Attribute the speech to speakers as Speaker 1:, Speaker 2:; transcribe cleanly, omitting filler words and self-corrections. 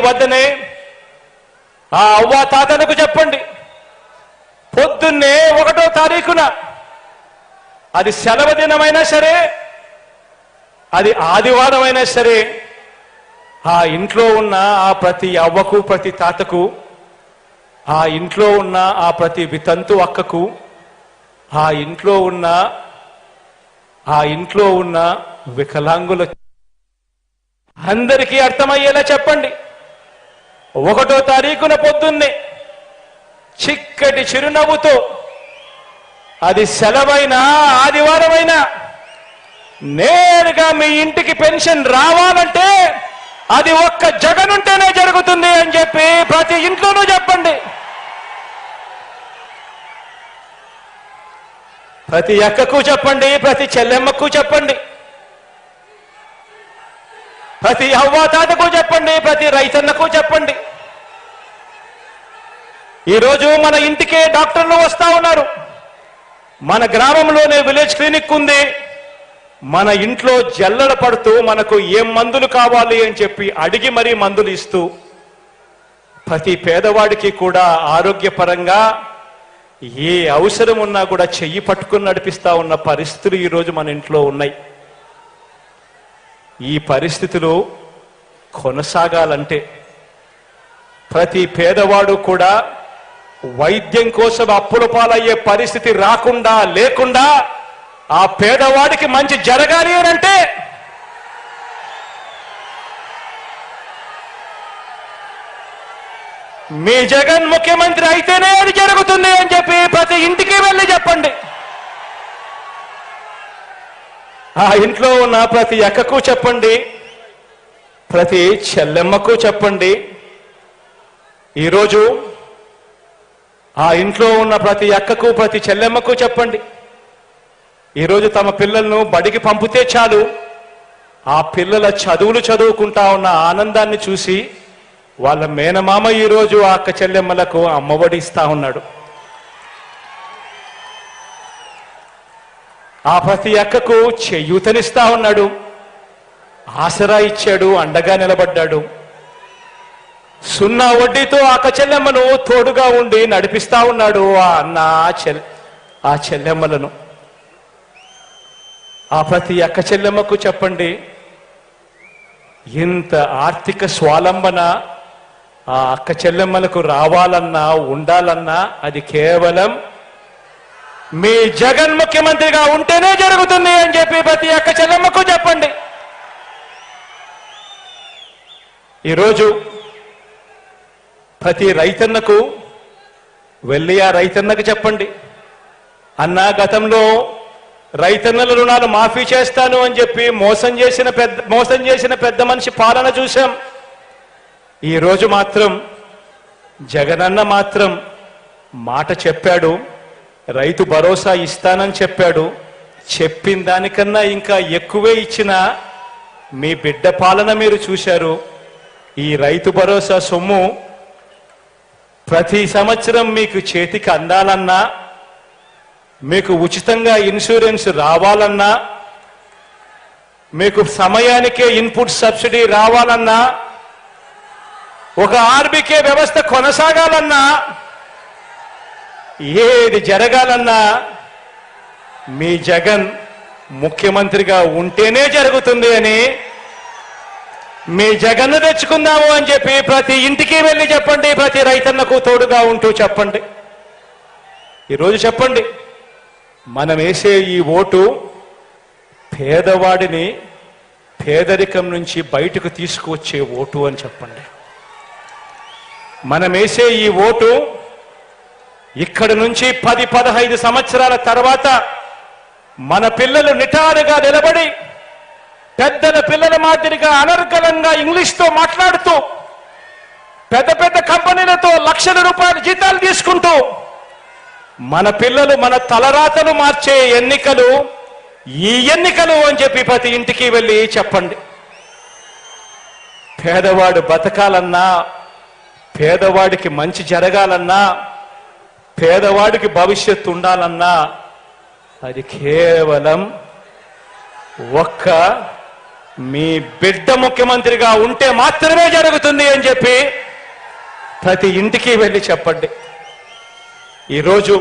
Speaker 1: వద్దనే ఆ అవ్వ తాతలకు చెప్పండి, పొద్దున్నే 1వ తారీఖున అది సెలవు దినమైనా సరే, అది ఆదివారం అయినా సరే, ఆ ఇంట్లో ఉన్న ఆ ప్రతి అవ్వకు ప్రతి తాతకు, ఆ ఇంట్లో ఉన్న ఆ ప్రతి వితంతు అక్కకు, ఆ ఇంట్లో ఉన్న వికలాంగుల అందరికీ అర్థమయ్యేలా చెప్పండి. 1వ తారీఖున పొద్దున్నే చిక్కటి చిరునవ్వుతో, అది సెలవైనా ఆదివారమైనా, నేరుగా మీ ఇంటికి పెన్షన్ రావాలంటే అది ఒక్క జగన్ ఉంటేనే జరుగుతుంది అని చెప్పి ప్రతి ఇంట్లోనూ చెప్పండి. ప్రతి అక్కకు చెప్పండి, ప్రతి చెల్లెమ్మకు చెప్పండి, ప్రతి అవ్వాతాతకు చెప్పండి, ప్రతి రైతన్నకు చెప్పండి. ఈరోజు మన ఇంటికే డాక్టర్లు వస్తా ఉన్నారు. మన గ్రామంలోనే విలేజ్ క్లినిక్ ఉంది. మన ఇంట్లో జల్లడ పడుతూ మనకు ఏం మందులు కావాలి అని చెప్పి అడిగి మరీ మందులు ఇస్తూ, ప్రతి పేదవాడికి కూడా ఆరోగ్యపరంగా ఏ అవసరం ఉన్నా కూడా చెయ్యి పట్టుకుని నడిపిస్తా ఉన్న పరిస్థితులు ఈరోజు మన ఇంట్లో ఉన్నాయి. ఈ పరిస్థితులు కొనసాగాలంటే ప్రతి పేదవాడు కూడా వైద్యం కోసం అప్పుల పాలయ్యే పరిస్థితి రాకుండా లేకుండా ఆ పేదవాడికి మంచి జరగాలి అంటే మీ జగన్ ముఖ్యమంత్రి అయితేనే అది జరుగుతుంది అని చెప్పి ప్రతి ఇంటికి వెళ్ళి చెప్పండి. ఆ ఇంట్లో ఉన్న ప్రతి అక్కకు చెప్పండి, ప్రతి చెల్లెమ్మకు చెప్పండి. ఈరోజు ఆ ఇంట్లో ఉన్న ప్రతి అక్కకు ప్రతి చెల్లెమ్మకు చెప్పండి, ఈరోజు తమ పిల్లలను బడికి పంపితే చాలు, ఆ పిల్లల చదువులు చదువుకుంటా ఉన్న ఆనందాన్ని చూసి వాళ్ళ మేనమామ ఈరోజు ఆ అక్క చెల్లెమ్మలకు అమ్మఒడి ఇస్తా ఉన్నాడు. ఆ ప్రతి అక్కకు చేయూతనిస్తా ఉన్నాడు, ఆసరా ఇచ్చాడు, అండగా నిలబడ్డాడు. 0 వడ్డీతో అక్క చెల్లెమ్మను తోడుగా ఉండి నడిపిస్తా ఉన్నాడు ఆ అన్న ఆ చెల్లెమ్మలను. ఆ ప్రతి అక్క చెల్లెమ్మకు చెప్పండి, ఇంత ఆర్థిక స్వాలంబన ఆ అక్క చెల్లెమ్మలకు రావాలన్నా ఉండాలన్నా అది కేవలం మీ జగన్ ముఖ్యమంత్రిగా ఉంటేనే జరుగుతుంది అని చెప్పి ప్రతి అక్క చెల్లెమ్మకు చెప్పండి. ఈరోజు ప్రతి రైతన్నకు వెళ్ళి ఆ రైతన్నకు చెప్పండి, అన్నా గతంలో రైతన్నల రుణాలు మాఫీ చేస్తాను అని చెప్పి మోసం చేసిన పెద్ద మనిషి పాలన చూశాం. ఈరోజు మాత్రం జగనన్న మాత్రం మాట చెప్పాడు, రైతు భరోసా ఇస్తానని చెప్పాడు. చెప్పిన దానికన్నా ఇంకా ఎక్కువే ఇచ్చిన మీ బిడ్డ పాలన మీరు చూశారు. ఈ రైతు భరోసా సొమ్ము ప్రతి సంవత్సరం మీకు చేతికి అందాలన్నా, మీకు ఉచితంగా ఇన్సూరెన్స్ రావాలన్నా, మీకు సమయానికే ఇన్పుట్ సబ్సిడీ రావాలన్నా, ఒక ఆర్బీకే వ్యవస్థ కొనసాగాలన్నా, ఏది జరగాలన్నా మీ జగన్ ముఖ్యమంత్రిగా ఉంటేనే జరుగుతుంది అని, మీ జగన్ను తెచ్చుకుందాము అని చెప్పి ప్రతి ఇంటికి వెళ్ళి చెప్పండి, ప్రతి రైతన్నకు తోడుగా ఉంటూ చెప్పండి. ఈరోజు చెప్పండి, మనం వేసే ఈ ఓటు పేదవాడిని పేదరికం నుంచి బయటకు తీసుకువచ్చే ఓటు అని చెప్పండి. మనం వేసే ఈ ఓటు ఇక్కడి నుంచి 10-15 సంవత్సరాల తర్వాత మన పిల్లలు నిటారుగా నిలబడి పెద్దల పిల్లల మాదిరిగా అనర్గళంగా ఇంగ్లీష్తో మాట్లాడుతూ పెద్ద పెద్ద కంపెనీలతో లక్షల రూపాయల జీతాలు తీసుకుంటూ మన పిల్లలు మన తలరాతలు మార్చే ఎన్నికలు ఈ ఎన్నికలు అని చెప్పి ప్రతి ఇంటికి వెళ్ళి చెప్పండి. పేదవాడు బతకాలన్నా, పేదవాడికి మంచి జరగాలన్నా, పేదవాడికి భవిష్యత్తు ఉండాలన్నా అది కేవలం ఒక్క మీ బిడ్డ ముఖ్యమంత్రిగా ఉంటే మాత్రమే జరుగుతుంది అని చెప్పి ప్రతి ఇంటికి వెళ్ళి చెప్పండి. ఈరోజు